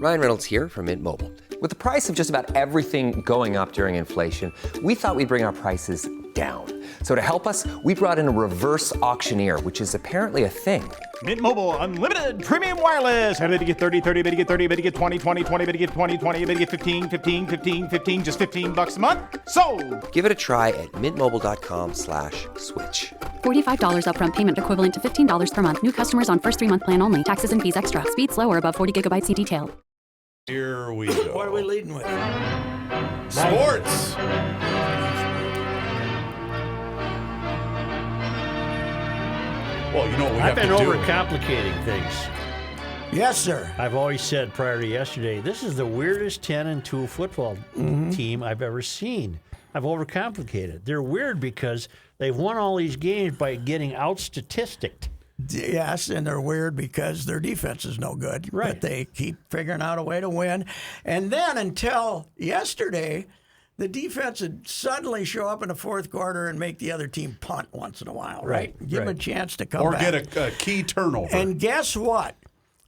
Ryan Reynolds here from Mint Mobile. With the price of just about everything going up during inflation, we thought we'd bring our prices down. So to help us, we brought in a reverse auctioneer, which is apparently a thing. Mint Mobile Unlimited Premium Wireless. How to get 30, 30, bit to get 30, bit to get 20, 20, 20, bit to get 20, 20, bit to get 15, 15, 15, 15, just $15 a month? Sold! Give it a try at mintmobile.com/switch. $45 upfront payment equivalent to $15 per month. New customers on first 3-month plan only. Taxes and fees extra. Speed slower above 40 gigabytes. See detail. Here we go. What are we leading with? Sports. Well, you know what we have to do. I've been overcomplicating things. Yes, sir. I've always said prior to yesterday, this is the weirdest 10-2 football team I've ever seen. I've overcomplicated. They're weird because they've won all these games by getting out-statisticked. Yes, and they're weird because their defense is no good. Right. But they keep figuring out a way to win. And then until yesterday, the defense would suddenly show up in the fourth quarter and make the other team punt once in a while, right? Give them a chance to come back. Or get a key turnover. And guess what?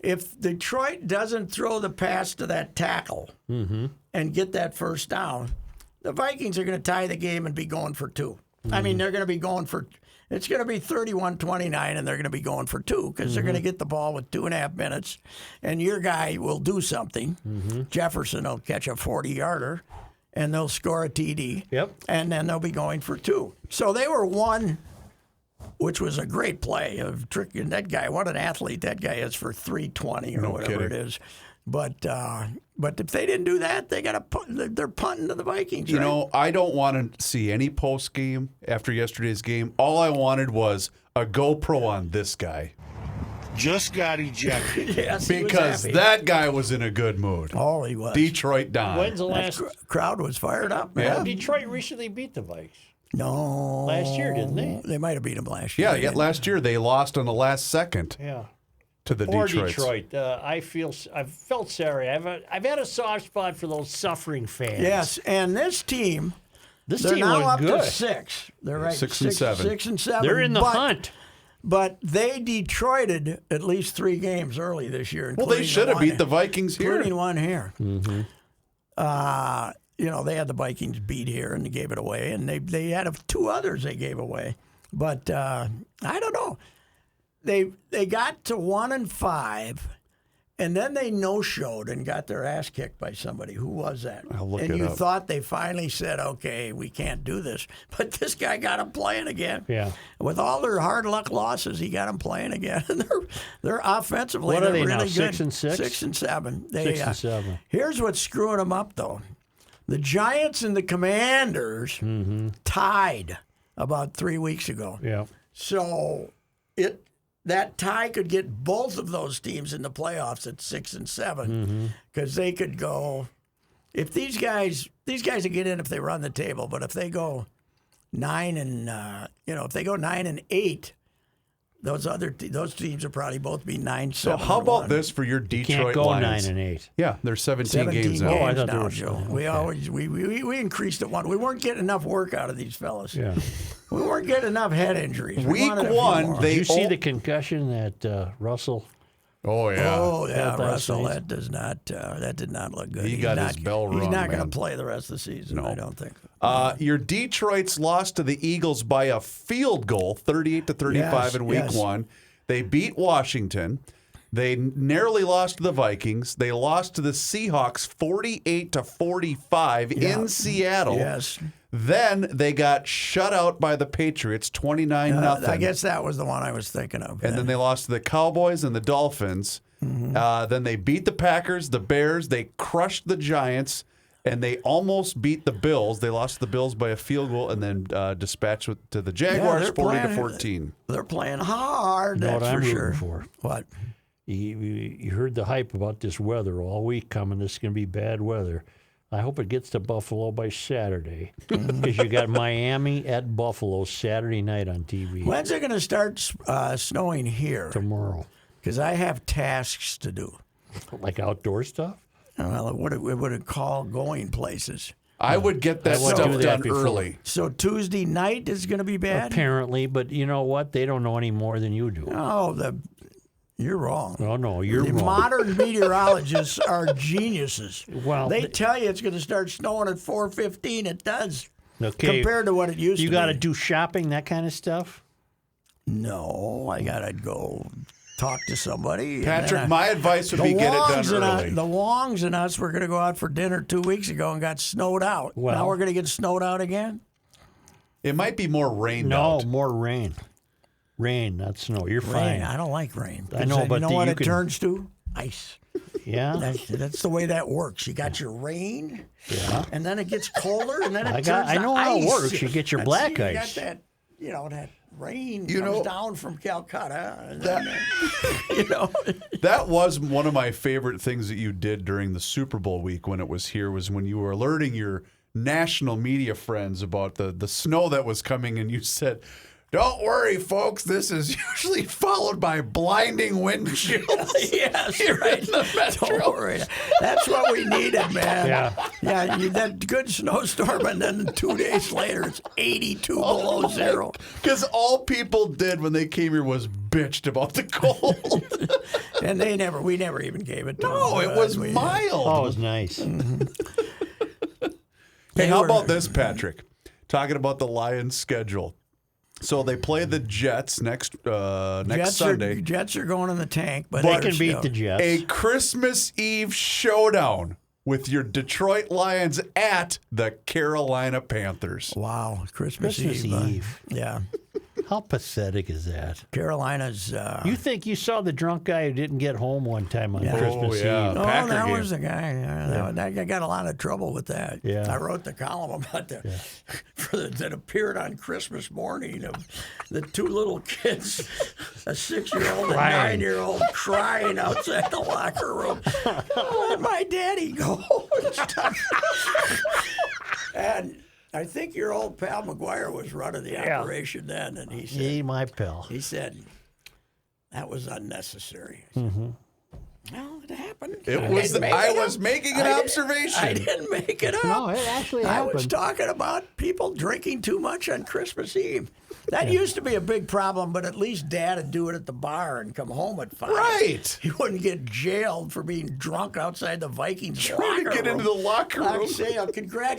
If Detroit doesn't throw the pass to that tackle and get that first down, the Vikings are going to tie the game and be going for two. I mean, they're going to be going for – it's going to be 31-29, and they're going to be going for two because they're going to get the ball with 2.5 minutes, and your guy will do something. Jefferson will catch a 40-yarder, and they'll score a TD. Yep. And then they'll be going for two. So they were one, which was a great play of tricking that guy. What an athlete that guy is for 320 or whatever it is. But if they didn't do that, they're punting to the Vikings. You know, I don't want to see any post game after yesterday's game. All I wanted was a GoPro on this guy. Just got ejected. Yes, because that guy was in a good mood. Oh, he was. Detroit Don. When's the last crowd was fired up? Yeah. Well, Detroit recently beat the Vikes. No. Last year, didn't they? They might have beat them last year. Yeah, last year they lost on the last second. Yeah. To the Detroit. I've felt sorry. I've had a soft spot for those suffering fans. Yes, and this team, they're team now was up good. to 6. They're right, 6 and 7. 6 and 7. They're in the hunt. But they Detroited at least 3 games early this year. Well, they should have beat the Vikings here. Including one here. You know, they had the Vikings beat here and they gave it away, and they had 2 others they gave away. But I don't know. They got to 1-5, and then they no-showed and got their ass kicked by somebody. Who was that? I'll look and it you up. thought they finally said, okay, we can't do this. But this guy got them playing again. Yeah. With all their hard luck losses, he got them playing again. And they're offensively, What are they really now, good. 6 and 6? 6 and 7. 6 and 7. Here's what's screwing them up, though. The Giants and the Commanders tied about 3 weeks ago. Yeah. So that tie could get both of those teams in the playoffs at 6 and 7 because they could go. If these guys will get in if they run the table, but if they go 9 and if they go 9 and 8, those teams will probably both be 9-7. So how about this for your Detroit Can't go Lions? 9 and 8. Yeah, there's 17 games now. Oh, I thought they were Joe. okay. We increased it one. We weren't getting enough work out of these fellas. Yeah. We weren't getting enough head injuries. We Week wanted a few 1, more. they Did you see the concussion that Russell? Oh yeah. Oh yeah, last Russell. night? That did not look good. He got his bell rung, He's not going man. to play the rest of the season. No. I don't think. Your Detroit's lost to the Eagles by a field goal, 38-35 in Week 1. They beat Washington. They narrowly lost to the Vikings. They lost to the Seahawks 48-45 in Seattle. Yes. Then they got shut out by the Patriots 29-0. I guess that was the one I was thinking of. And then they lost to the Cowboys and the Dolphins. Then they beat the Packers, the Bears. They crushed the Giants, and they almost beat the Bills. They lost to the Bills by a field goal, and then dispatched to the Jaguars 40-14. They're playing hard. You know That's what I'm for sure. rooting for? What? You heard the hype about this weather all week coming. This is going to be bad weather. I hope it gets to Buffalo by Saturday because you got Miami at Buffalo Saturday night on TV. When's it going to start snowing here? Tomorrow. Because I have tasks to do. Like outdoor stuff? Well, what would it call going places? I would get that would stuff do that done before. early. So Tuesday night is going to be bad? Apparently, but you know what? They don't know any more than you do. Oh, You're wrong. Oh, no, you're The wrong. modern meteorologists are geniuses. Well, they tell you it's going to start snowing at 4:15. It does. Okay. Compared to what it used to be. You got to do shopping, that kind of stuff? No, I got to go talk to somebody. and Patrick, then my advice would be get it done early. The Wongs and us were going to go out for dinner 2 weeks ago and got snowed out. Well- Now we're going to get snowed out again? It might be more rained No, out. more rain. Rain, not snow. You're Rain. fine. I don't like rain. I know, but you know you what it can- turns to? Ice. Yeah? That's the way that works. You got your rain, and then it gets colder, and then it turns I know to how it ice. works. You get your black you ice. got that, that rain You comes know- down from Calcutta. And then, That was one of my favorite things that you did during the Super Bowl week when it was here, was when you were alerting your national media friends about the snow that was coming, and you said, "Don't worry, folks, this is usually followed by blinding wind chills." yes, Here right. in the metro. Don't worry. That's what we needed, man. Yeah. That good snowstorm, and then 2 days later, it's 82 below zero. Because all people did when they came here was bitched about the cold. And we never even gave it to them. No, it was We- mild. Oh, it was nice. Hey, how about this, Patrick? Talking about the Lions' schedule. So they play the Jets next Sunday. Jets are going in the tank, but They they're can beat still- the Jets. A Christmas Eve showdown with your Detroit Lions at the Carolina Panthers. Wow, Christmas Christmas Eve. Eve. Yeah, How pathetic is that? Carolina's. You think you saw the drunk guy who didn't get home one time on Yeah. Christmas Oh, yeah. Eve? Oh, Packer that game. was the guy. That guy got a lot of trouble with that. Yeah. I wrote the column about that appeared on Christmas morning of the two little kids, a 6-year-old and Crying. 9-year-old, crying outside the locker room. Let my daddy go and stuff. And I think your old pal McGuire was running the operation then, and he said, He, my pal. he said, that was unnecessary. I said, well, it happened. It was. I was making an I observation. didn't make it up. No, it actually I was happened. talking about people drinking too much on Christmas Eve. That used to be a big problem, but at least Dad would do it at the bar and come home at 5. Right. He wouldn't get jailed for being drunk outside the Vikings Trying to locker get room. into the locker room. I'd say,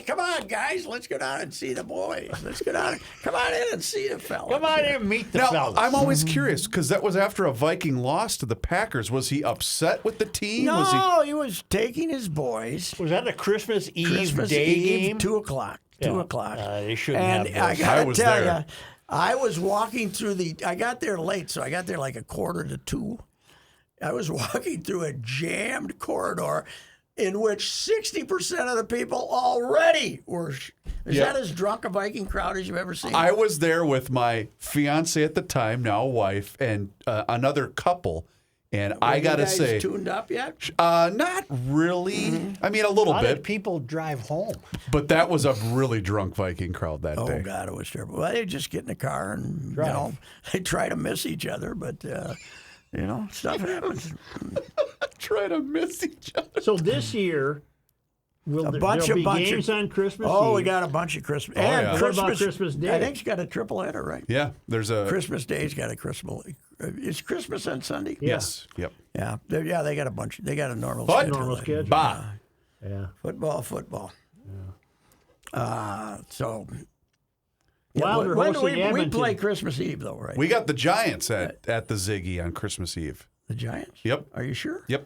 come on, guys, let's go down and see the boys. Let's go down. Come on in and see the fellas. Come on in and meet the Now, fellas. I'm always curious because that was after a Viking loss to the Packers. Was he upset with the team? No, Was he? he was taking his boys. Was that a Christmas Eve Christmas day Eve, game? 2 o'clock. 2 Yeah. o'clock. They shouldn't and have I this. gotta I was tell there. you, I was walking through I got there late, so I got there like 1:45. I was walking through a jammed corridor in which 60% of the people already were. Is Yeah. that as drunk a Viking crowd as you've ever seen? I was there with my fiance at the time, now wife, and another couple. And I Were got to you guys say, tuned up yet? not really. I mean, a little How did bit. people drive home? But that was a really drunk Viking crowd that Oh, day. God, it was terrible. Well, they just get in the car and, Drive. they try to miss each other, but, stuff happens. Try to miss each other. So this year, there'll be games on Christmas Oh, Eve? we got a bunch of Christmas. Oh, and yeah. What Christmas, about Christmas Day? I think it's got a triple header, right? Yeah, there's a Christmas Day's got a Christmas. Is Christmas on Sunday? yes, yep. Yeah. They got a bunch. They got a normal But- schedule. Normal schedule. Bah. Yeah. Football. So. Wilder when hosting we Edmonton. play Christmas Eve, though, right? We got the Giants at the Ziggy on Christmas Eve. the Giants? Yep. Are you sure? Yep,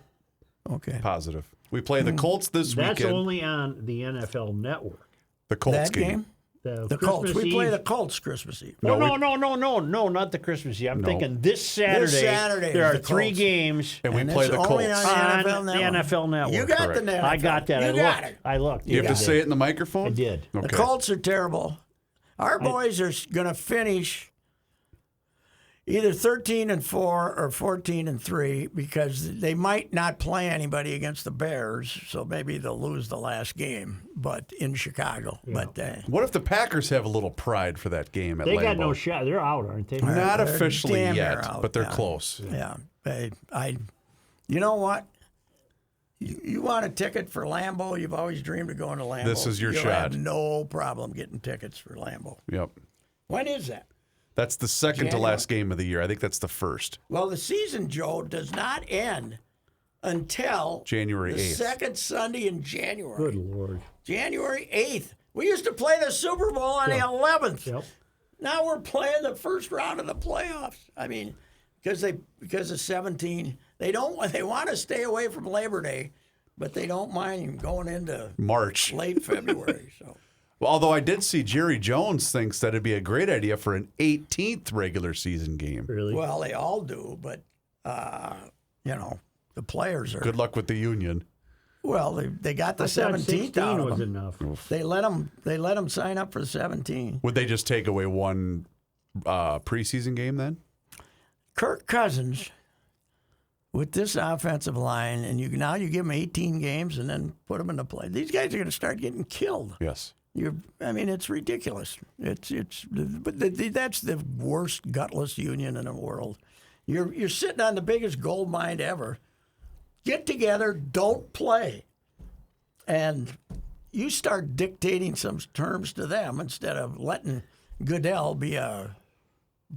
Okay. positive. We play the Colts this That's weekend. only on the NFL Network. The Colts That game? The The Colts. Christmas We play Eve- the Colts Christmas Eve. No, No, no, not the Christmas Eve. I'm No. thinking this Saturday. Saturday there is are the 3 Colts. games and we And play it's the only Colts. on the on NFL the Network. NFL Network. You got Correct. the NFL. I got that. You I got looked. it. I looked. You have Yeah, to say it in the microphone? I did. Okay. The Colts are terrible. Our boys are going to finish either 13-4 or 14-3 because they might not play anybody against the Bears, so maybe they'll lose the last game, but in Chicago. But What if the Packers have a little pride for that game at They Lambeau? got no shot. They're out, aren't they? Not They're officially damn yet, near out, but they're yeah. close. yeah, you know what? You want a ticket for Lambeau? You've always dreamed of going to Lambeau. This is your You'll shot. have no problem getting tickets for Lambeau. Yep. When is that? That's the second to last game of the year. I think that's the first. Well, the season, Joe, does not end until January the 8th. second Sunday in January. Good Lord. January 8th. We used to play the Super Bowl on the 11th. Yep. Now we're playing the first round of the playoffs. I mean, because of 17, they want to stay away from Labor Day, but they don't mind going into March. late February. So. Well, although I did see Jerry Jones thinks that it'd be a great idea for an 18th regular season game. Really? Well, they all do, but the players are. Good luck with the union. Well, they got the I thought 17th 16 out of was them. enough. They let them sign up for the 17. Would they just take away one preseason game then? Kirk Cousins with this offensive line, and you give them 18 games and then put them into play. These guys are going to start getting killed. Yes. It's ridiculous. But that's the worst gutless union in the world. You're sitting on the biggest gold mine ever. Get together, don't play, and you start dictating some terms to them instead of letting Goodell be a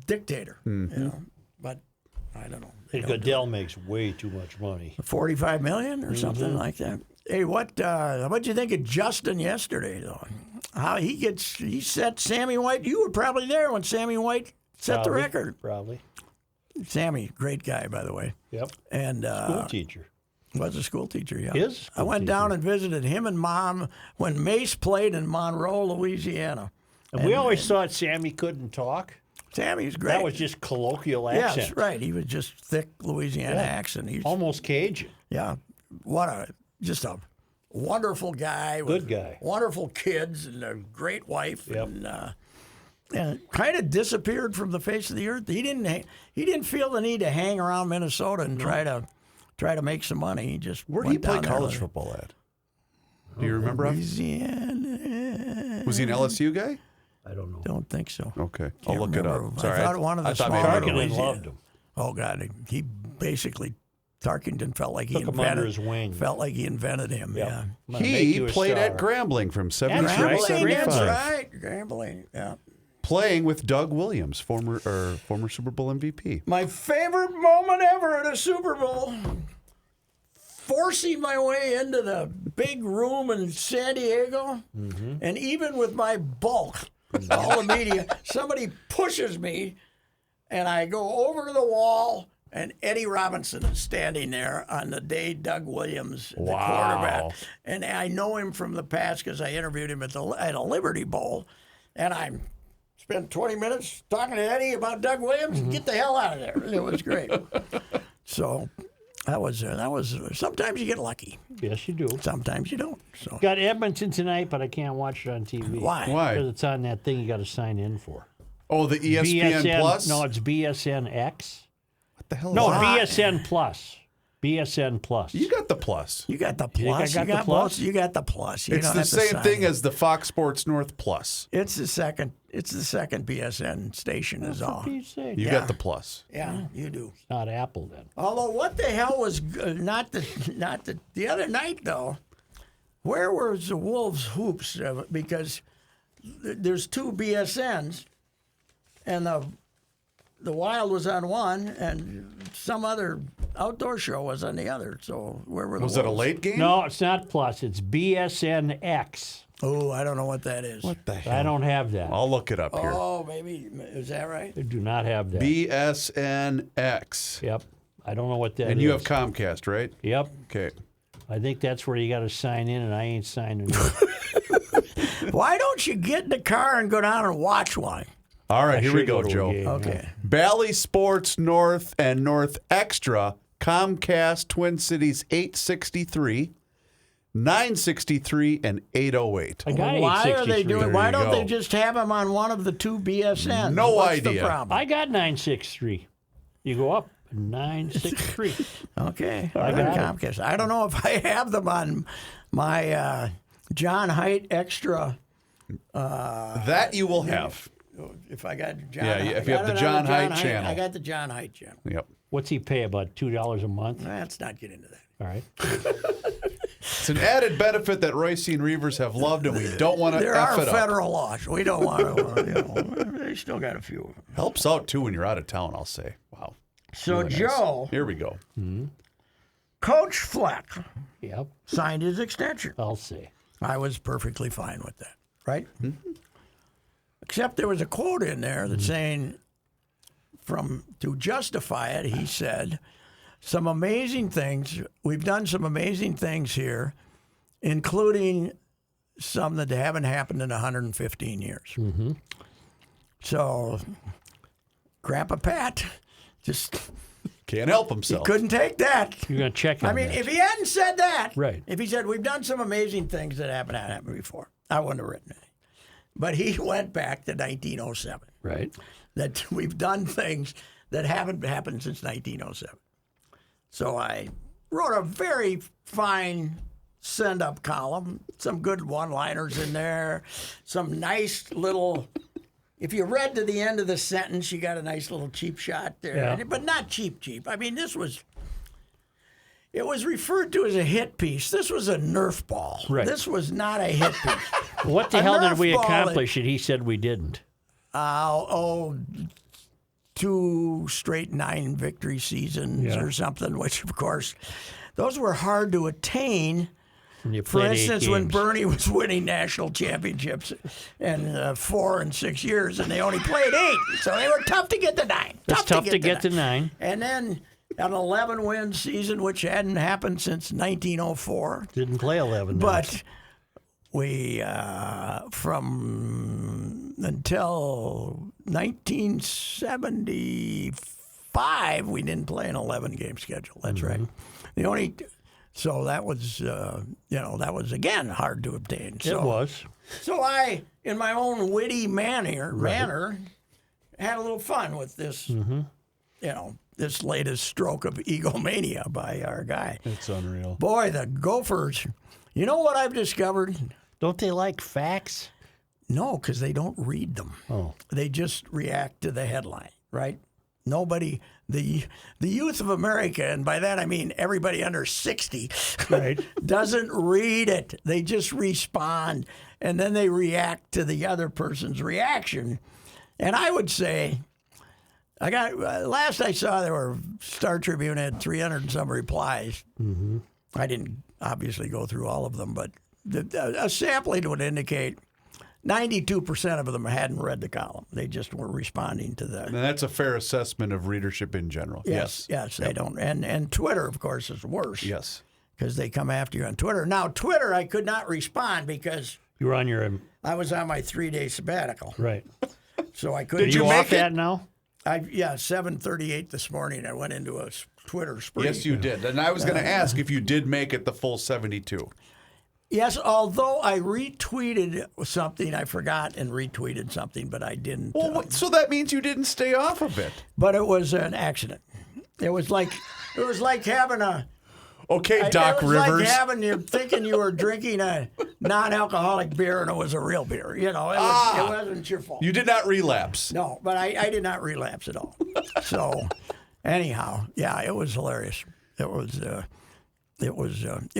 dictator. But I don't know. And Goodell makes way too much money. $45 million or something like that. Hey, what'd you think of Justin yesterday, though? How he set Sammy White. You were probably there when Sammy White set the record. Probably. Sammy, great guy, by the way. Yep. And School teacher. was a school teacher, yeah. His school I went teacher. down and visited him and Mom when Mace played in Monroe, Louisiana. And we always thought Sammy couldn't talk. Sammy's great. That was just colloquial accent. Yes, right. He was just thick Louisiana accent. He's Almost Cajun. Yeah, just a wonderful guy. Good guy. Wonderful kids and a great wife. Yep. And kind of disappeared from the face of the earth. He didn't feel the need to hang around Minnesota and try to make some money. He just Where did he went play down there college with football at? Do you remember? Louisiana. Was he an LSU guy? I don't know. Don't think so. Okay, Can't I'll look it remember. up. Sorry, I thought one of the thought maybe smaller I don't know. Tarkington Louisiana- loved him. Oh God, he basically Tarkington felt like Took he him invented under his wing. Felt like he invented him. Yep. Yeah. I'm gonna make He you a played at star. Grambling from 73 That's to right. Grambling, 75. that's right. Grambling, yeah. Playing with Doug Williams, former Super Bowl MVP. My favorite moment ever at a Super Bowl. Forcing my way into the big room in San Diego, and even with my bulk, all the media, somebody pushes me, and I go over to the wall, and Eddie Robinson is standing there on the day Doug Williams, the quarterback. And I know him from the past because I interviewed him at a Liberty Bowl, and I spent 20 minutes talking to Eddie about Doug Williams. Get the hell out of there! It was great. So that was sometimes you get lucky, Yes, you do. sometimes you don't. So Got Edmonton tonight, but I can't watch it on TV. Why? Why? Because it's on that thing you got to sign in for. Oh, the ESPN Plus? No, it's BSNX. What the hell No, is that? BSN Plus. BSN Plus. You got the plus. you got the think I plus. got the plus? both. You got the plus. You It's don't the have to same sign thing in. as the Fox Sports North Plus. It's the second. It's the second BSN station is all. What do you say? You Yeah. got the plus. Yeah, you do. Not Apple then. Although, what the hell was not the other night though? Where was the Wolves hoops? Because there's two BSNs, and the Wild was on one, and some other outdoor show was on the other. So where were the Was it a Wolves? late game? No, it's not Plus. It's BSNX. Oh, I don't know what that is. What the hell? I don't have that. I'll look it up here. Oh, maybe is that right? I do not have that. BSNX. Yep. I don't know what that is. And you have Comcast, right? Yep. Okay. I think that's where you got to sign in, and I ain't signing in. Why don't you get in the car and go down and watch one? All right, I here we should go, to a Joe. game. Okay. Bally Sports North and North Extra, Comcast Twin Cities 863, 963, and 808. I got Why are 863. they doing? There Why you don't go. they just have them on one of the two BSNs? No What's the idea. problem? I got 963. You go up 963. Okay, I got it. Comcast. I don't know if I have them on my John Height Extra. That you will have. If I got John, Yeah, Height- if you I have the got it John on Height channel. I got the John Height channel. Yep. What's he pay? About $2 a month? Let's not get into that. All right. It's an added benefit that Reusse and Reavers have loved, and we don't want to There F are it up. federal laws. We don't want to. they still got a few. Helps out too when you're out of town, I'll say. Wow. So Really nice. Joe, Here we go. Coach Fleck Yep, signed his extension. I'll say. I was perfectly fine with that, right? Except there was a quote in there that's saying, to justify it, he said, some amazing things. We've done some amazing things here, including some that haven't happened in 115 years. So, Grandpa Pat just Can't help himself. couldn't take that. You're going to check on I mean, that. if he hadn't said that, Right. if he said, we've done some amazing things that haven't happened before, I wouldn't have written it. But he went back to 1907. Right. That we've done things that haven't happened since 1907. So I wrote a very fine send-up column, some good one-liners in there, some nice little... If you read to the end of the sentence, you got a nice little cheap shot there. Yeah. But not cheap. I mean, it was referred to as a hit piece. This was a Nerf ball. Right. This was not a hit piece. What the A hell did Nerf we ball accomplish that he said we didn't? 2 straight 9 victory seasons or something, which, of course, those were hard to attain. And you For played 8 instance, when games. Bernie was winning national championships in 4 and 6 years, and they only played 8, so they were tough to get to 9. It's tough to get to 9. And then an 11-win season, which hadn't happened since 1904. Didn't play 11. But we, from until 1975, we didn't play an 11-game schedule. That's right. The only, so that was, that was again hard to obtain. So, It was. So I, in my own witty manner, had a little fun with this, this latest stroke of egomania by our guy. It's unreal. Boy, the Gophers. You know what I've discovered? Don't they like facts? No, because they don't read them. Oh. They just react to the headline, right? Nobody, the youth of America, and by that I mean everybody under 60, Right. doesn't read it. They just respond, and then they react to the other person's reaction. And I would say, I got last I saw, there were Star Tribune had 300 and some replies. Mm-hmm. I didn't obviously go through all of them, but a sampling would indicate 92% of them hadn't read the column. They just were responding to the. And that's a fair assessment of readership in general. Yes, they don't. And Twitter, of course, is worse. Yes. Because they come after you on Twitter. Now, Twitter, I could not respond because You were on your. I was on my 3-day sabbatical. Right. So I couldn't. Are you off that now? 7:38 this morning, I went into a Twitter spree. Yes, you did. And I was going to ask if you did make it the full 72. Yes, although I retweeted something, I forgot and retweeted something, but I didn't. Well, so that means you didn't stay off of it. But it was an accident. It was like having a. Okay, Doc it was Rivers. like you thinking you were drinking a non-alcoholic beer and it was a real beer. It wasn't your fault. You did not relapse. No, but I did not relapse at all. So, anyhow, yeah, it was hilarious. It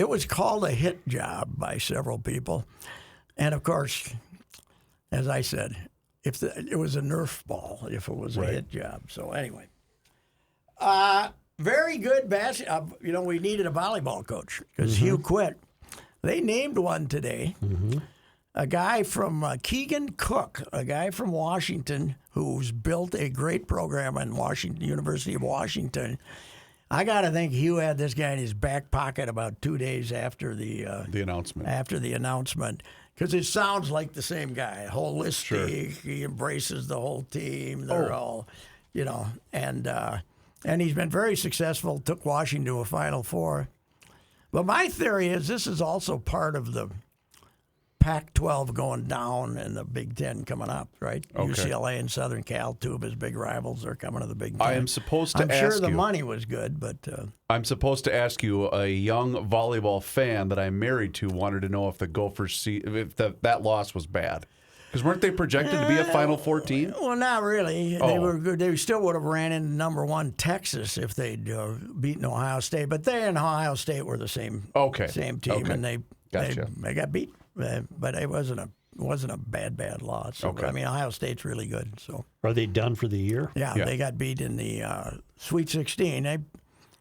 was called a hit job by several people, and of course, as I said, it was a Nerf ball if it was a hit job. So anyway, very good basketball. We needed a volleyball coach because Hugh quit. They named one today. A guy from Keegan Cook, a guy from Washington who's built a great program in Washington, University of Washington. I got to think Hugh had this guy in his back pocket about 2 days after the announcement. After the announcement, because it sounds like the same guy, holistic. Sure. He embraces the whole team. They're all, and he's been very successful. Took Washington to a Final Four. But my theory is this is also part of the Pac-12 going down and the Big Ten coming up, right? Okay. UCLA and Southern Cal, 2 of his big rivals, are coming to the Big Ten. I am supposed to I'm ask sure the you, money was good, but... I'm supposed to ask you, a young volleyball fan that I'm married to wanted to know if the Gophers, if that loss was bad. Because weren't they projected to be a Final Four team? Well, not really. Oh. They were good. They still would have ran into number 1 Texas if they'd beaten Ohio State. But they and Ohio State were the same team, Okay. and they Gotcha. got beat. But it wasn't wasn't a bad loss. So, Okay. but, I mean, Ohio State's really good. So Are they done for the year? yeah, Yeah. they got beat in the Sweet 16.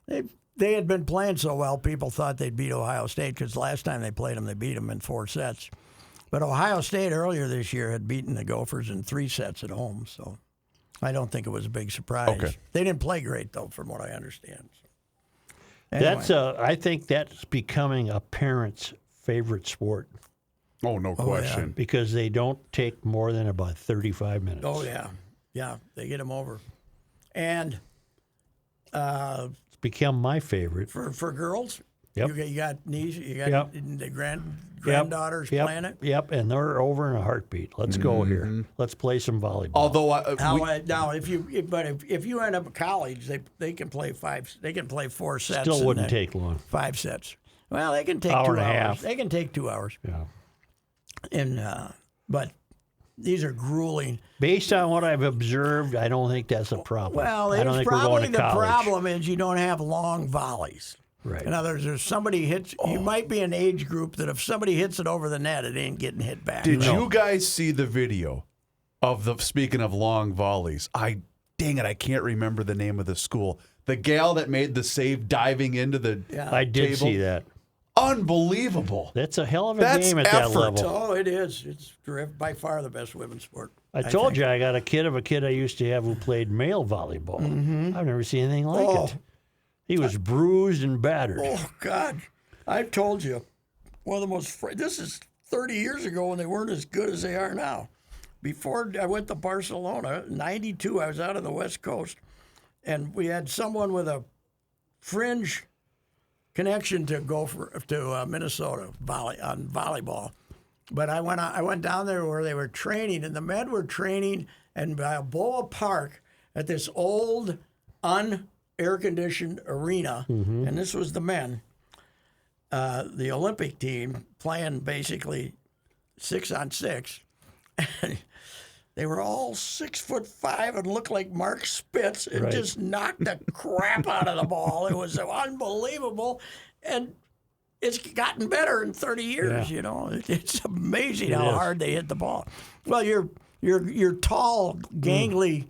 They had been playing so well, people thought they'd beat Ohio State because last time they played them, they beat them in 4 sets. But Ohio State earlier this year had beaten the Gophers in 3 sets at home, so I don't think it was a big surprise. Okay. They didn't play great, though, from what I understand. Anyway. That's I think that's becoming a parent's favorite sport Oh, no question. because they don't take more than about 35 minutes. Oh, yeah. Yeah, they get them over. And It's become my favorite. for girls, Yep. you got nieces, you got Yep. the granddaughters playing it. Yep, and they're over in a heartbeat. Let's go here. Let's play some volleyball. Although Now, if you end up at college, they can play 4 sets. Still and wouldn't then take long. 5 sets. Well, they can take Hour 2 and a hours. half. They can take 2 hours. Yeah. And but these are grueling. Based on what I've observed, I don't think that's a problem. Well, I don't it's think we're probably going to the college. problem is you don't have long volleys. Right. In other words, if somebody hits, you might be an age group that if somebody hits it over the net, it ain't getting hit back. did you guys see the video of speaking of long volleys? Dang it, I can't remember the name of the school. The gal that made the save diving into the I did table. see that. Unbelievable. That's a hell of a That's game at effort. that level. Oh, it is. It's by far the best women's sport. I told you I got a kid I used to have who played male volleyball. I've never seen anything like it. He was bruised and battered. Oh, God. I've told you. One of the most, this is 30 years ago when they weren't as good as they are now. Before I went to Barcelona, 92, I was out on the West Coast, and we had someone with a fringe connection to go to Minnesota on volleyball. But I went down there where they were training, and the men were training in Balboa Park at this old, air-conditioned arena, and this was the men, the Olympic team, playing basically 6-on-6. And they were all 6'5" and looked like Mark Spitz and Right. just knocked the crap out of the ball. It was unbelievable. And it's gotten better in 30 years, you know. It's amazing how hard they hit the ball. Well, your tall, gangly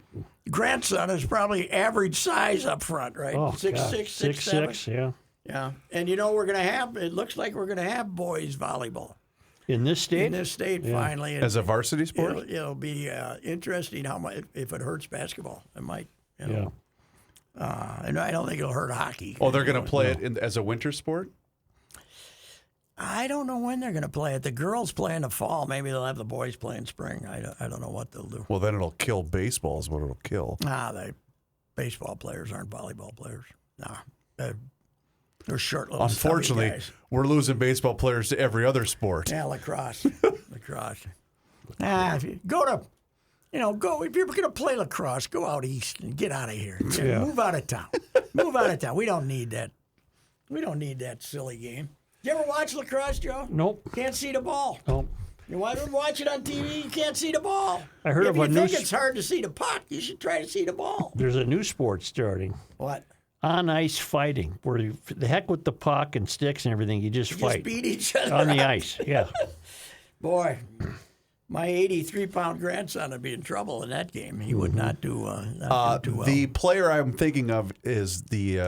grandson is probably average size up front, right? Oh, 6'6", God. 6'7". 6'6", yeah. Yeah. And you know it looks like we're going to have boys volleyball In this state? in this state finally. As a varsity sport? It'll be interesting how much, if it hurts basketball. It might. You Yeah. know. And I don't think it'll hurt hockey. Oh, they're going to play it as a winter sport? I don't know when they're going to play it. The girls play in the fall. Maybe they'll have the boys play in spring. I don't know what they'll do. Well, then it'll kill baseball is what it'll kill. The baseball players aren't volleyball players. Nah, they're short little stubby Unfortunately, guys. we're losing baseball players to every other sport. Yeah, lacrosse. Lacrosse. If you go to, if you're going to play lacrosse, go out east and get out of here. Yeah. Move out of town. Move out of town. We don't need that. We don't need that silly game. You ever watch lacrosse, Joe? Nope. Can't see the ball. Nope. You want to watch it on TV? You can't see the ball. I heard if of you a think new it's hard to see the puck, you should try to see the ball. There's a new sport starting. What? On ice fighting, where the heck with the puck and sticks and everything, you just fight Just beat each other on the up. ice. Yeah. Boy, my 83-pound grandson would be in trouble in that game. He would not do too well. The player I'm thinking of is the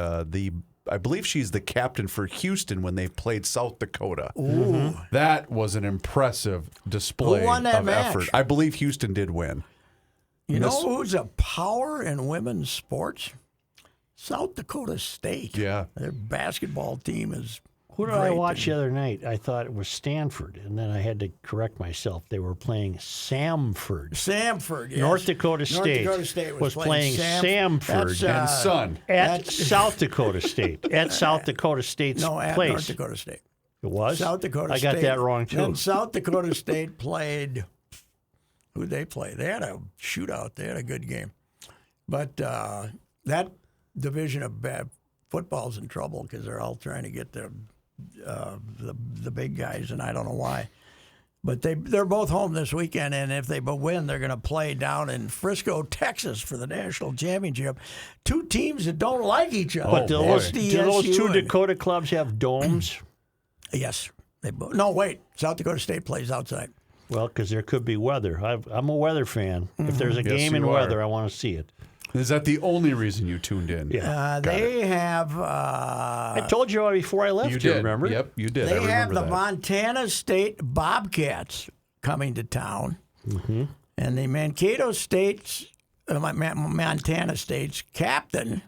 I believe she's the captain for Houston when they played South Dakota. Ooh. That was an impressive display Who won that of match? effort. I believe Houston did win. You know who's a power in women's sports? South Dakota State. Yeah. Their basketball team is Who did I great. watch the other night? I thought it was Stanford, and then I had to correct myself. They were playing Samford. Samford, yes. North Dakota State North Dakota State was playing Samford That's, And Son. at South Dakota State. At South Dakota State's no, at place. North Dakota State. It was? South Dakota I State. got that wrong, too. Then South Dakota State played. Who'd they play? They had a shootout. They had a good game. But that division of football's in trouble because they're all trying to get the big guys, and I don't know why. But they're both home this weekend, and if they win, they're going to play down in Frisco, Texas for the national championship. Two teams that don't like each other. But do those SDSU two and- Dakota clubs have domes? Yes. No, wait. South Dakota State plays outside. Well, because there could be weather. I'm a weather fan. If there's a Yes, game in you are. weather, I want to see it. Is that the only reason you tuned in? Yeah. They have I told you before I left. You did. Remember? Yep, you did. I they remember have the that. Montana State Bobcats coming to town, and the Mankato State's Montana State's captain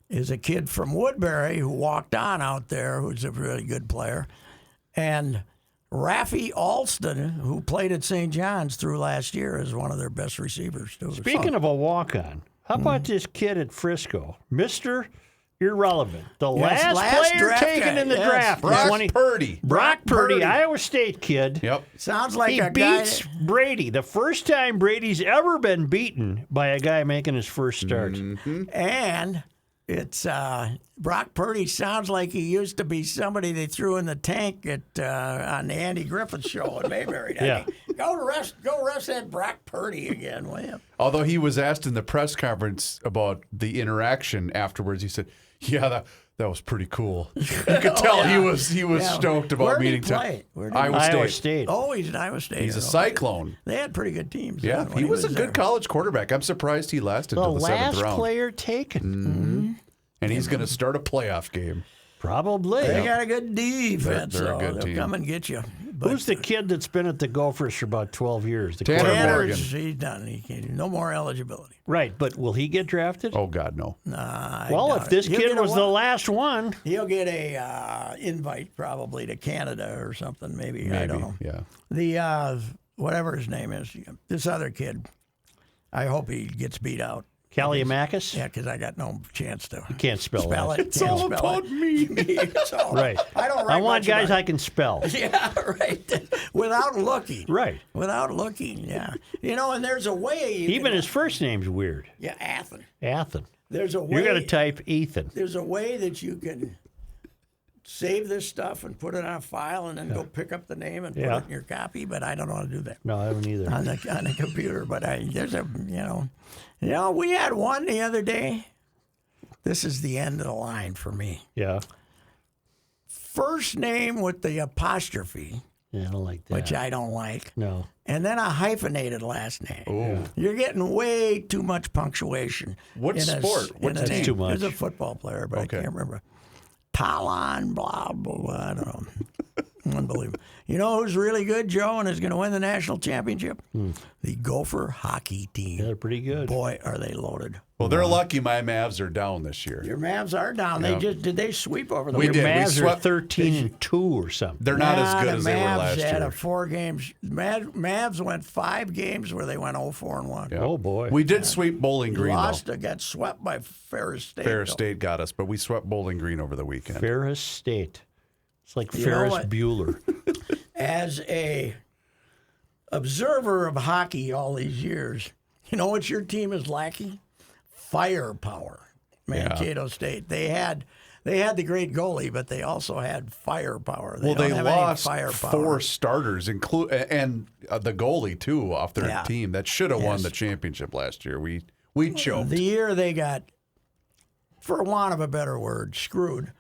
is a kid from Woodbury who walked on out there, who's a really good player, and Raffy Alston, who played at St. John's through last year, is one of their best receivers too. Speaking of a walk-on, how about this kid at Frisco, Mr. Irrelevant, the Yes, last player draft taken guy. in the Yes. draft, Brock Purdy. Brock Purdy, Iowa State kid. Yep. Sounds like He a guy. beats Brady. The first time Brady's ever been beaten by a guy making his first start. And it's Brock Purdy sounds like he used to be somebody they threw in the tank at on the Andy Griffith show in Mayberry. Yeah. Go rest that Brock Purdy again, will you? Although he was asked in the press conference about the interaction afterwards, he said, "Yeah, that was pretty cool." You could tell he was Yeah. stoked about Where did he meeting play? Where did he Iowa Iowa State. State. Oh, he's an Iowa State. He's a Cyclone. They had pretty good teams. Yeah, when he was a there. good college quarterback. I'm surprised he lasted The until the seventh last round. player taken. And he's going to start a playoff game. Probably. They got a good defense, They're a so good they'll team. come and get you. Who's the kid that's been at the Gophers for about 12 years? The Tanner quarterback? Morgan. He's done. He can't, no more eligibility. Right, but will he get drafted? Oh, God, no. well, if this He'll kid get a was the last one. He'll get a invite probably to Canada or something. Maybe. I don't know. Yeah. The whatever his name is, this other kid. I hope he gets beat out. Kaliamakis? Yeah, because I got no chance to. You can't spell that. It. It's Can't all spell about it. me. So, Right. I don't. Write I want much guys about I can spell. it. Yeah, right. Without looking. Right. Without looking. Yeah. And there's a way. You Even can, his first name's weird. Yeah, Athen. Athen. There's a way. You're going to type Ethan. There's a way that you can save this stuff and put it on a file and then go pick up the name and put Yeah. it in your copy. But I don't know how to do that No, I haven't either. on the computer. But there's a we had one the other day. This is the end of the line for me. Yeah. First name with the apostrophe, Yeah, I don't like that. which I don't like, No. and then a hyphenated last name. You're getting way too much punctuation. What in a- sport? What in a That's name. too much. He's a football player, but Okay. I can't remember. Talon, blah, blah, blah. I don't know. Unbelievable. You know who's really good, Joe, and is going to win the national championship? The Gopher hockey team. Yeah, they're pretty good. Boy, are they loaded. Well, they're lucky my Mavs are down this year. Your Mavs are down. Yeah. Did they sweep over the We Your did. We Mavs are swept- 13-2 or something. They're not as Nah, good the as they were Mavs last had year. a 4 games. Mavs went 5 games where they went 0-4-1. Yeah. Oh, boy. We did sweep Bowling Green, Lost, though. got swept by Ferris State. Ferris though. State got us, but we swept Bowling Green over the weekend. Ferris State. It's like You know Ferris what? Bueller. As a observer of hockey all these years, you know what your team is lacking? Firepower. Mankato State. They had the great goalie, but they also had firepower. Well, don't they have any lost firepower. 4 starters, and the goalie too off their Yeah. team. That should have won Yes. the championship last year. We choked. The year they got, for want of a better word, screwed,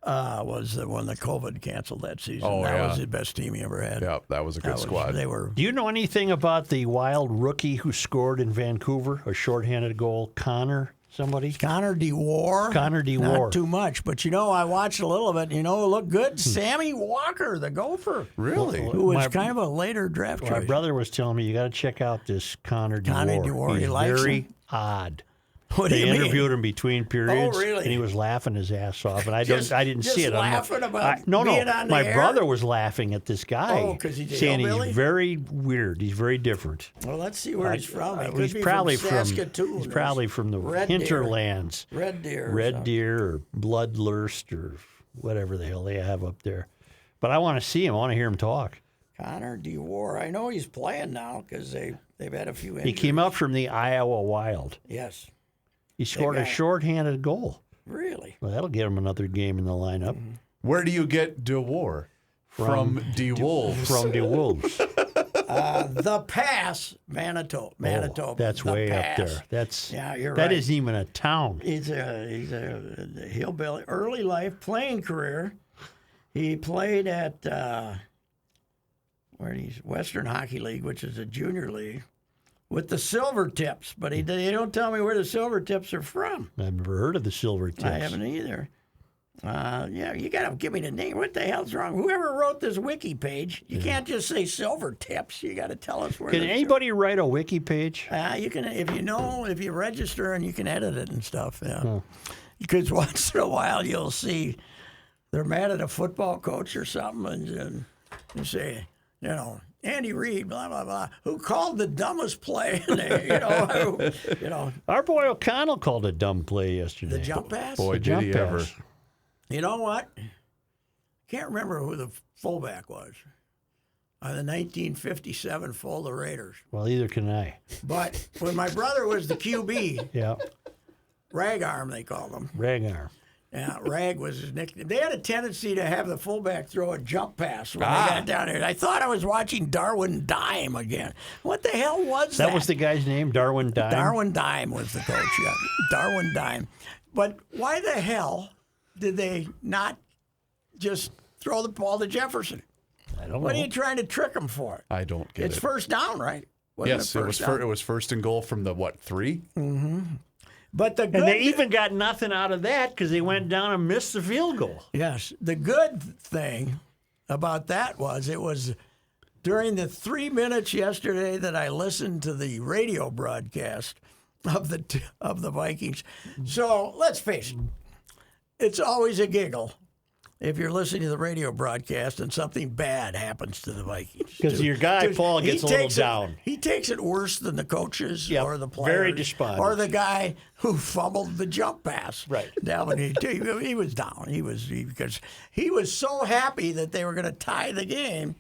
was when the COVID canceled that season. Oh, that yeah. was the best team he ever had. Yeah, that was a good squad. They were. Do you know anything about the wild rookie who scored in Vancouver, a shorthanded goal, Connor somebody? Connor DeWar. Connor DeWar. Not too much, but I watched a little of it. Who looked good? Sammy Walker, the Gopher. Really? Who was My- kind of a later draft My choice. brother was telling me you got to check out this Connor DeWar. Connor DeWar, He's he likes very him? odd. What do They you mean? interviewed him between periods, really? and he was laughing his ass off. And I Just didn't see it. laughing about no. being on the My air? brother was laughing at this guy, Oh, 'cause he's a saying hillbilly? he's very weird. He's very different. Well, let's see where he's from. He could He's be probably from from Saskatoon. he's or probably from the Red Deer. hinterlands, Red Deer. or Red something. Deer or Bloodlurst or whatever the hell they have up there. But I want to see him. I want to hear him talk. Connor DeWar. I know he's playing now because they've had a few injuries. He came up from the Iowa Wild. Yes. He scored a guy. shorthanded goal. Really? Well, that'll get him another game in the lineup. Where do you get DeWar? From DeWolves. From the Wolves. The Pass, Manitoba. Oh, that's The way Pass. up there. That's Yeah, you're that right. isn't even a town. He's a hillbilly. Early life playing career. He played at Western Hockey League, which is a junior league, with the Silver Tips. But they don't tell me where the Silver Tips are from. I've never heard of the Silver Tips. I haven't either. Yeah, you got to give me the name. What the hell's wrong? Whoever wrote this wiki page, you can't just say Silver Tips. You got to tell us where. Can anybody write a wiki page? You can, if you register and you can edit it and stuff. Yeah, because once in a while you'll see they're mad at a football coach or something, and you say, Andy Reid, blah blah blah, who called the dumbest play. Our boy O'Connell called a dumb play yesterday. The jump pass. Boy, did he ever. You know what? Can't remember who the fullback was. The 1957 Fulda Raiders. Well, either can I. But when my brother was the QB, Yeah, Rag Arm they called him. rag arm. Yeah, Rag was his nickname. They had a tendency to have the fullback throw a jump pass when they got down there. I thought I was watching Darwin Dime again. What the hell was that? That was the guy's name, Darwin Dime? Darwin Dime was the coach, yeah. Darwin Dime. But why the hell did they not just throw the ball to Jefferson? I don't know. What are you trying to trick him for? I don't get It's it. first down, right? Wasn't Yes, it was. down? It was first and goal from the 3? But the good, And they even got nothing out of that because they went down and missed the field goal. yes, the good thing about that was it was during the 3 minutes yesterday that I listened to the radio broadcast of the Vikings. So let's face it, it's always a giggle if you're listening to the radio broadcast and something bad happens to the Vikings. Because your guy, Paul, He gets a little takes it- down. He takes it worse than the coaches Yep, or the players. very despondent. Or the guy who fumbled the jump pass. Right. Dalvin, he was down. Because he was so happy that they were going to tie the game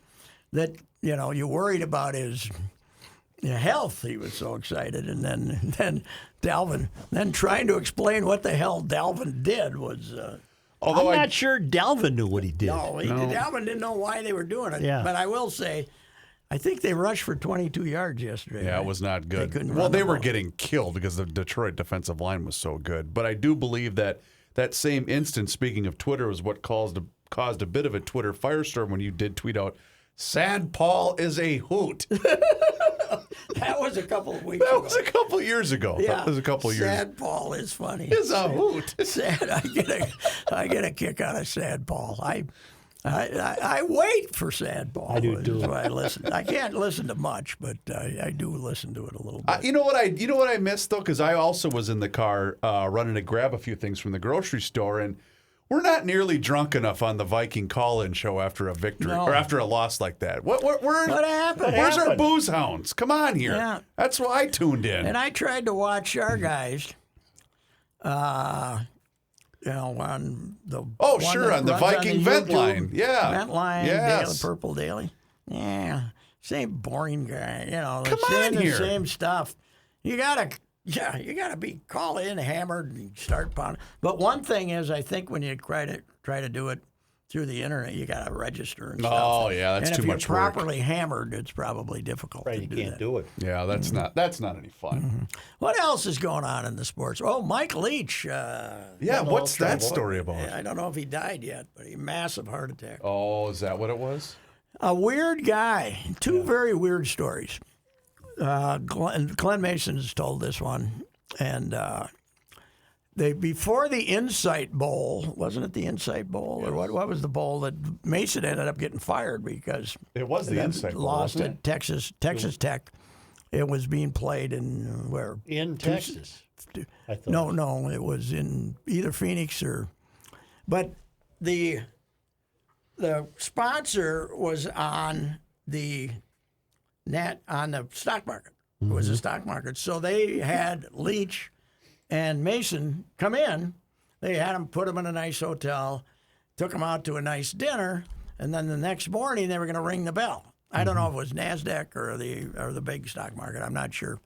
that, you worried about his health. He was so excited. And then Dalvin, trying to explain what the hell Dalvin did was... Although I'm not sure Dalvin knew what he did. No, Dalvin didn't know why they were doing it. Yeah. But I will say, I think they rushed for 22 yards yesterday. Yeah, right? it was not They good. couldn't Well, run they the were ball. getting killed because the Detroit defensive line was so good. But I do believe that same instance, speaking of Twitter, was what caused a bit of a Twitter firestorm when you did tweet out, "Sad Paul is a hoot." That was a couple of weeks That ago. was a couple of years ago. Yeah. That was a couple of years. Sad Paul is funny. Is a hoot. Sad. I get a kick out of Sad Paul. I wait for Sad Paul. I do, too. Is why I listen. I can't listen to much, but I do listen to it a little bit. You know what I missed though, because I also was in the car running to grab a few things from the grocery store, and we're not nearly drunk enough on the Viking call-in show after a victory No. or after a loss like that. What happened? Where's our booze hounds? Come on here. Yeah. That's why I tuned in. And I tried to watch our guys, on the Oh, one sure, that on the runs Viking vent YouTube line. Yeah. Vent line, Yes. Daily, Purple Daily. Yeah, same boring guy. Come saying on here. the same stuff. You gotta be call in hammered and start pounding. But one thing is, I think when you try to do it through the internet, you gotta register and stuff. Oh, yeah, that's and too if much you're work. properly hammered, it's probably difficult Right, to you do can't that. do it. Yeah, that's not any fun. What else is going on in the sports? Oh, Mike Leach. Yeah, what's that story about? I don't know if he died yet, but a massive heart attack. Oh, is that what it was? A weird guy. Two very weird stories. Glenn Mason has told this one, and they before the Insight Bowl, wasn't it the Insight Bowl or what was the bowl that Mason ended up getting fired because It was the they Insight Bowl, lost wasn't at Texas Tech. It was being played in where? In Texas. I thought. No, it was in either Phoenix or. But the sponsor was on the stock market. It was a stock market, so they had Leach and Mason come in. They had them put them in a nice hotel, took them out to a nice dinner, and then the next morning they were going to ring the bell. I don't know if it was NASDAQ or the big stock market. I'm not sure,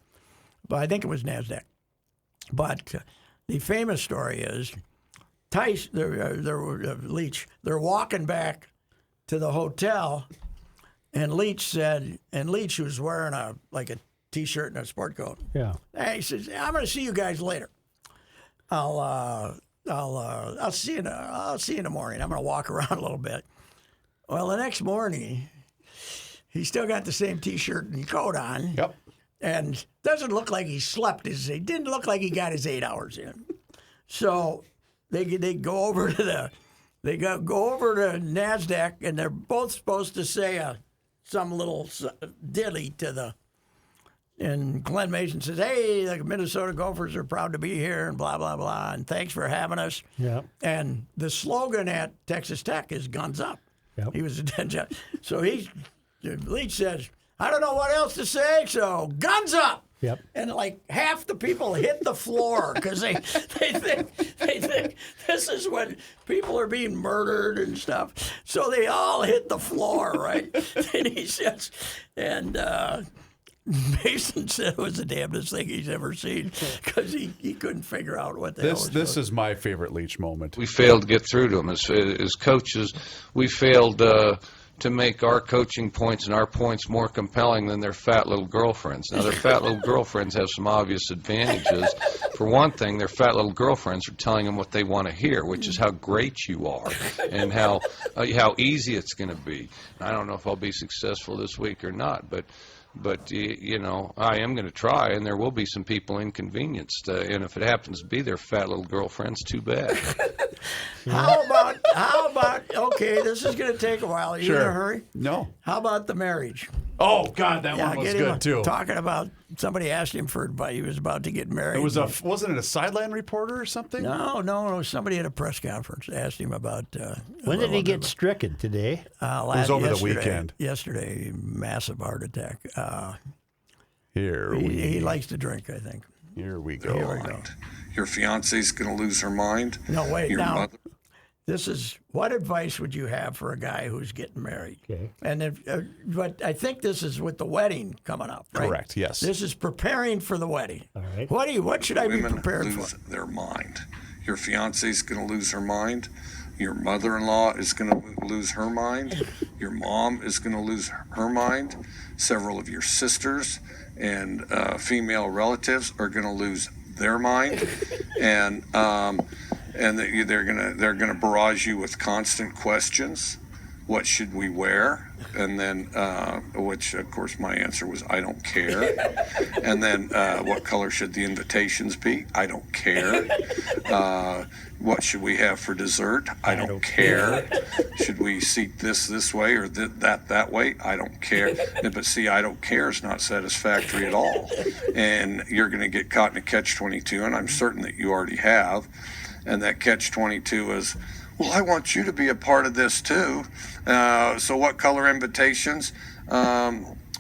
but I think it was NASDAQ. But the famous story is Leach. They're walking back to the hotel, and Leach was wearing a T-shirt and a sport coat. Yeah. Hey, he says, "I'm going to see you guys later. I'll see you. I'll see you in the morning. I'm going to walk around a little bit." Well, the next morning, He's still got the same T-shirt and coat on. Yep. And doesn't look like he slept he didn't look like he got his 8 hours in. So they go over to go over to NASDAQ, and they're both supposed to say some little dilly to the. And Glenn Mason says, "Hey, the Minnesota Gophers are proud to be here," and blah blah blah, and thanks for having us. Yeah. And the slogan at Texas Tech is "Guns Up." Yep. He was a so Leach says, "I don't know what else to say, so guns up." Yep. And like half the people hit the floor because they think this is when people are being murdered and stuff. So they all hit the floor, right? And he says, and Mason said it was the damnedest thing he's ever seen because he couldn't figure out what the hell was This is my favorite Leach moment. We failed to get through to them as coaches. We failed to make our coaching points and our points more compelling than their fat little girlfriends. Now, their fat little girlfriends have some obvious advantages. For one thing, their fat little girlfriends are telling them what they want to hear, which is how great you are and how easy it's going to be. I don't know if I'll be successful this week or not, but you know, I am going to try, and there will be some people inconvenienced. And if it happens to be their fat little girlfriends, too bad. How about? Okay, this is going to take a while. Are you in a hurry? No. How about the marriage? Oh God, that one was get him good too. Talking about somebody asked him for advice. He was about to get married. It was wasn't it a sideline reporter or something? No. Somebody at a press conference asked him about. When did he get stricken? Today? It was over the weekend. Yesterday, massive heart attack. He likes to drink, I think. Here we go. Here we go. Your fiance's going to lose her mind. No, wait. Your Now, mother. this is what advice would you have for a guy who's getting married? Okay. And but I think this is with the wedding coming up, right? Correct. Yes. This is preparing for the wedding. All right. What should I be Women prepared lose for? their mind. Your fiance's going to lose her mind. Your mother-in-law is going to lose her mind. Your mom is going to lose her mind. Several of your sisters and female relatives are going to lose their mind, and they're gonna barrage you with constant questions. What should we wear? And then, which of course my answer was, I don't care. And then, what color should the invitations be? I don't care. What should we have for dessert? I don't care. Should we seat this way or that way? I don't care. But see, I don't care is not satisfactory at all. And you're going to get caught in a catch-22, and I'm certain that you already have. And that catch-22 is, well, I want you to be a part of this too. So what color invitations?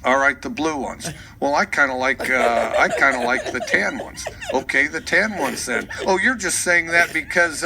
All right, the blue ones. Well, I kind of like the tan ones. Okay, the tan ones then. Oh, you're just saying that because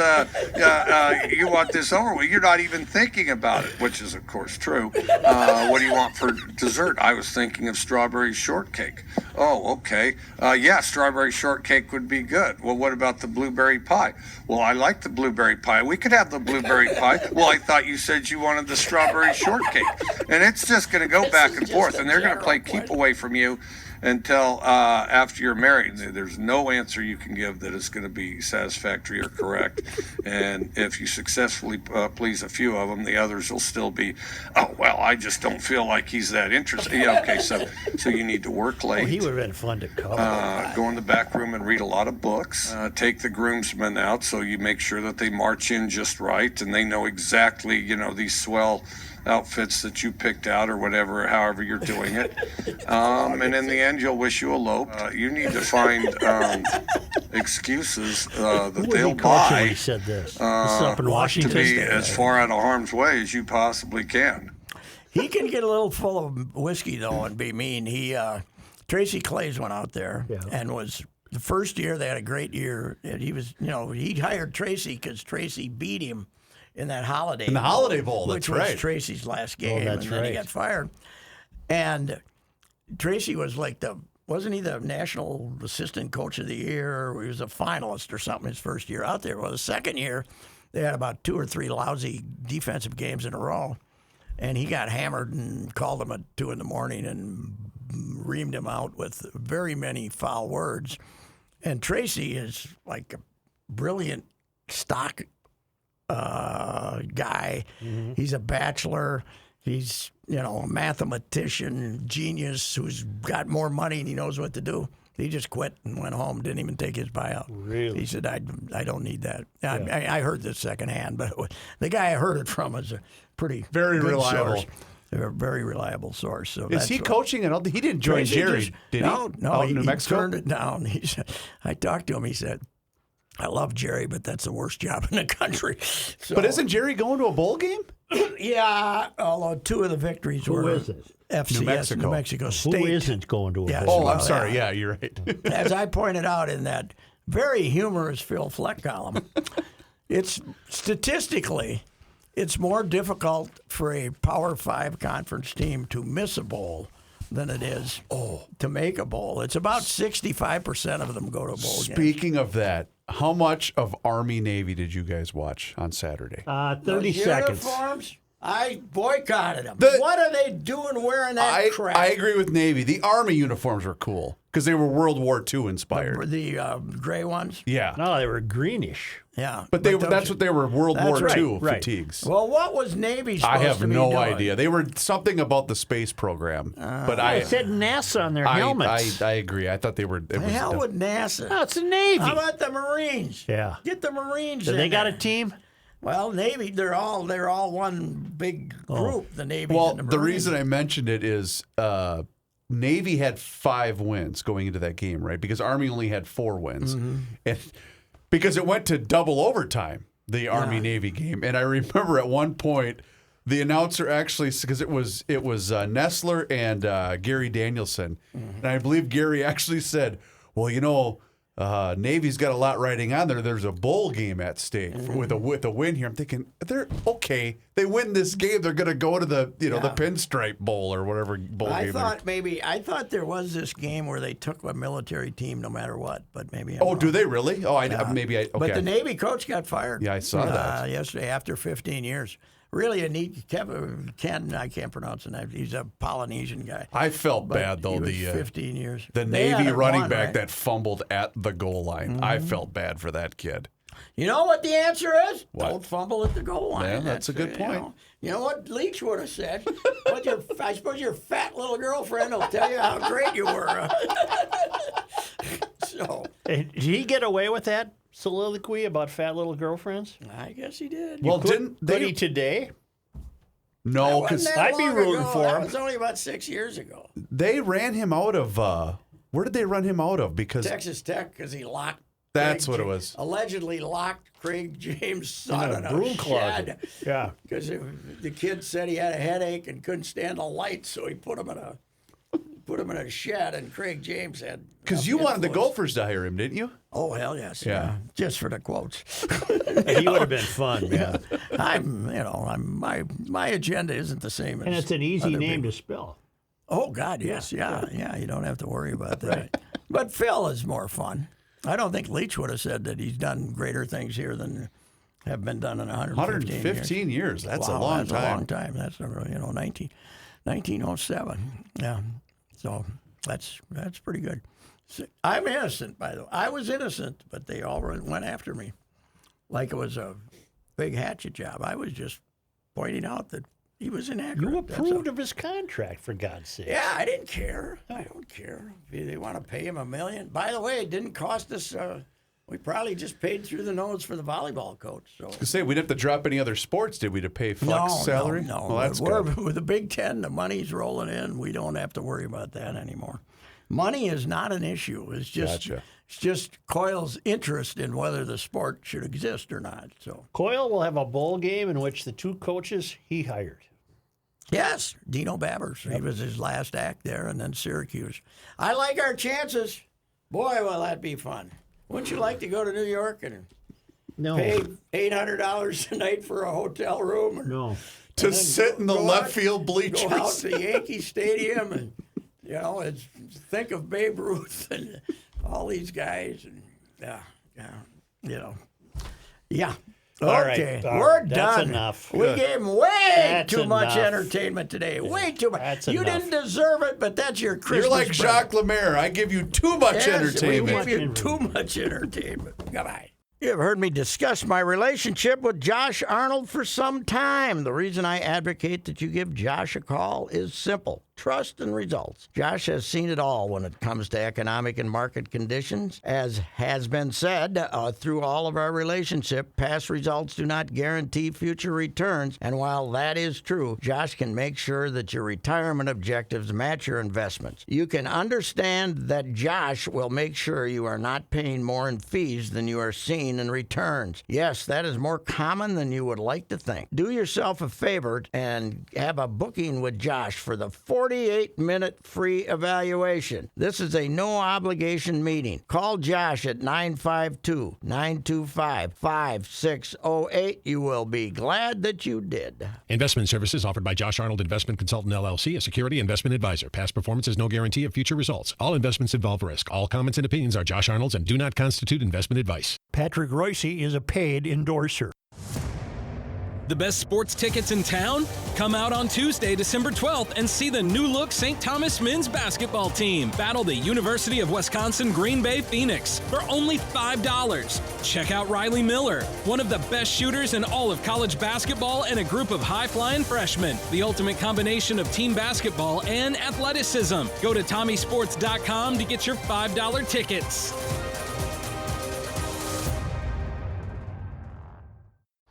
you want this over with. You're not even thinking about it, which is of course true. What do you want for dessert? I was thinking of strawberry shortcake. Oh, okay. Yeah, strawberry shortcake would be good. Well, what about the blueberry pie? Well, I like the blueberry pie. We could have the blueberry pie. Well, I thought you said you wanted the strawberry shortcake. And it's just going to go back and forth, and they're going to play keep away from you until after you're married. There's no answer you can give that is going to be satisfactory or correct. And if you successfully please a few of them, the others will still be, oh, well, I just don't feel like he's that interested. Yeah, okay, so you need to work late. Well, he would have been fun to cover. Go in the back room and read a lot of books. Take the groomsmen out so you make sure that they march in just right and they know exactly, these swell outfits that you picked out or whatever, however you're doing it. And in the end, you'll wish you eloped. You need to find excuses that they'll buy He said this. This is up in Washington to be State. as far out of harm's way as you possibly can. He can get a little full of whiskey, though, and be mean. Tracy Clays went out there and was the first year. They had a great year. And he was, he hired Tracy because Tracy beat him in that Holiday in the Holiday Bowl, which was Tracy's last game, and then he got fired. And Tracy was like wasn't he the National Assistant Coach of the Year? He was a finalist or something his first year out there. Well, the second year, they had about 2 or 3 lousy defensive games in a row, and he got hammered and called him at 2 a.m. and reamed him out with very many foul words. And Tracy is like a brilliant stock guy. Mm-hmm. He's a bachelor. he's a mathematician, genius who's got more money and he knows what to do. He just quit and went home. Didn't even take his buyout. Really? He said, "I don't need that." I heard this secondhand, but the guy I heard it from is a very good reliable. source. They're a very reliable source. So Is he coaching at all? He didn't join Jerry, did he? No, Out in New he Mexico? turned it down. He said, I talked to him. He said, "I love Jerry, but that's the worst job in the country." So, But isn't Jerry going to a bowl game? yeah, although 2 of the victories were is it? FCS, New Mexico State. Who isn't going to a Yes. bowl? Oh, I'm Well, sorry. yeah. Yeah, you're right. As I pointed out in that very humorous Phil Fleck column, it's statistically, it's more difficult for a Power 5 conference team to miss a bowl than it is to make a bowl. It's about 65% of them go to a bowl game. Speaking of that, how much of Army Navy did you guys watch on Saturday? 30 seconds. Uniforms, I boycotted them. The- What are they doing wearing that crap? I agree with Navy. The Army uniforms were cool because they were World War II inspired. The gray ones? Yeah. No, they were greenish. Yeah. But that's what they were, World That's War right, II right. fatigues. Well, what was Navy supposed I have to be no doing? idea. They were something about the space program. But It said NASA on their helmets. I agree. I thought they were. The hell with NASA? No, it's the Navy. How about the Marines? Yeah. Get the Marines Do in they got a there. team? Well, Navy, they're all one big group, the Navy Well, and the the Marines. reason I mentioned it is Navy had 5 wins going into that game, right? Because Army only had 4 wins. And because it went to double overtime, the Army-Navy game. And I remember at one point, the announcer actually, because it was Nestler and Gary Danielson. And I believe Gary actually said, well, Navy's got a lot riding on there. There's a bowl game at stake with a win here. I'm thinking they're okay. They win this game, they're going to go to the the Pinstripe Bowl or whatever bowl game. I thought there was this game where they took a military team no matter what, but maybe. I'm Oh, wrong. do they really? Oh, maybe I. Okay. But the Navy coach got fired. Yeah, I saw that. Yesterday after 15 years. Really a neat Ken. I can't pronounce the name. He's a Polynesian guy. I felt But bad though. he was 15 years. The They Navy hadn't running won, back right? that fumbled at the goal line. I felt bad for that kid. You know what the answer is? What? Don't fumble at the goal line. Yeah, that's a good point. You know what Leach would have said? I suppose your fat little girlfriend will tell you how great you were. So Did he get away with that soliloquy about fat little girlfriends? I guess he did. Well, didn't Could they? he today? No, Wasn't because that I'd be long rooting ago. for That him. was only about 6 years ago. they ran him out of. Where did they run him out of? Because Texas Tech, because he locked. That's what it was. Allegedly locked Craig James' son in a broom shed. Yeah. Because the kid said he had a headache and couldn't stand the light, so he put him in a shed. And Craig James had. Because you wanted the Gophers to hire him, didn't you? Oh hell yes, Yeah. just for the quotes. He would have been fun, yeah. My agenda isn't the same. And as it's an easy other name people. to spell. Oh God, yes, yeah. You don't have to worry about that. But Phil is more fun. I don't think Leach would have said that he's done greater things here than have been done in 115 years. That's a Wow, long that's time. a long time. That's 1907. Yeah. So that's pretty good. So, I'm innocent, by the way. I was innocent, but they all went after me like it was a big hatchet job. I was just pointing out that he was inaccurate. You That's approved all. of his contract, for God's sake. Yeah, I didn't care. I don't care. If they want to pay him $1 million. By the way, it didn't cost us. We probably just paid through the nose for the volleyball coach. So To say we didn't have to drop any other sports, did we, to pay Fleck's salary? No. Well, that's We're, good. with the Big Ten, the money's rolling in. We don't have to worry about that anymore. Money is not an issue. It's just Gotcha. it's just Coyle's interest in whether the sport should exist or not. So Coyle will have a bowl game in which the 2 coaches he hired. yes, Dino Babbers. He was his last act there, and then Syracuse. I like our chances. Boy, will that be fun. Wouldn't you like to go to New York and No. pay $800 a night for a hotel room? And, No. To and then sit in the go left out- field Go out bleachers. to Yankee Stadium and think of Babe Ruth and all these guys and yeah. All right, Okay, all we're right, that's done. enough. We gave him way That's too much enough. entertainment today. Way too much. That's You enough. didn't deserve it, but that's your Christmas. You're like present. Jacques Lemaire. I give you too much Yes, entertainment. We give you too much entertainment. Goodbye. You've heard me discuss my relationship with Josh Arnold for some time. The reason I advocate that you give Josh a call is simple. Trust and results. Josh has seen it all when it comes to economic and market conditions. As has been said, through all of our relationship, past results do not guarantee future returns. And while that is true, Josh can make sure that your retirement objectives match your investments. You can understand that Josh will make sure you are not paying more in fees than you are seeing in returns. Yes, that is more common than you would like to think. Do yourself a favor and have a booking with Josh for the 48-minute free evaluation. This is a no-obligation meeting. Call Josh at 952-925-5608. You will be glad that you did. Investment services offered by Josh Arnold Investment Consultant LLC, a security investment advisor. Past performance is no guarantee of future results. All investments involve risk. All comments and opinions are Josh Arnold's and do not constitute investment advice. Patrick Reusse is a paid endorser. The best sports tickets in town? Come out on Tuesday, December 12th and see the new-look St. Thomas men's basketball team battle the University of Wisconsin Green Bay Phoenix for only $5. Check out Riley Miller, one of the best shooters in all of college basketball, and a group of high-flying freshmen. The ultimate combination of team basketball and athleticism. Go to TommySports.com to get your $5 tickets.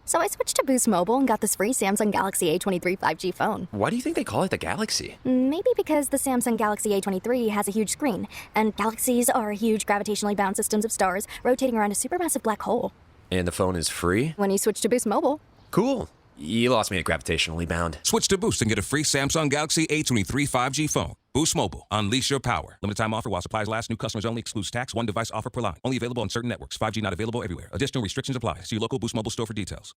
So I switched to Boost Mobile and got this free Samsung Galaxy A23 5G phone. Why do you think they call it the Galaxy? Maybe because the Samsung Galaxy A23 has a huge screen, and galaxies are huge gravitationally bound systems of stars rotating around a supermassive black hole. And the phone is free? When you switch to Boost Mobile. Cool. You lost me at gravitationally bound. Switch to Boost and get a free Samsung Galaxy A23 5G phone. Boost Mobile. Unleash your power. Limited time offer while supplies last. New customers only. Excludes tax. One device offer per line. Only available on certain networks. 5G not available everywhere. Additional restrictions apply. See your local Boost Mobile store for details.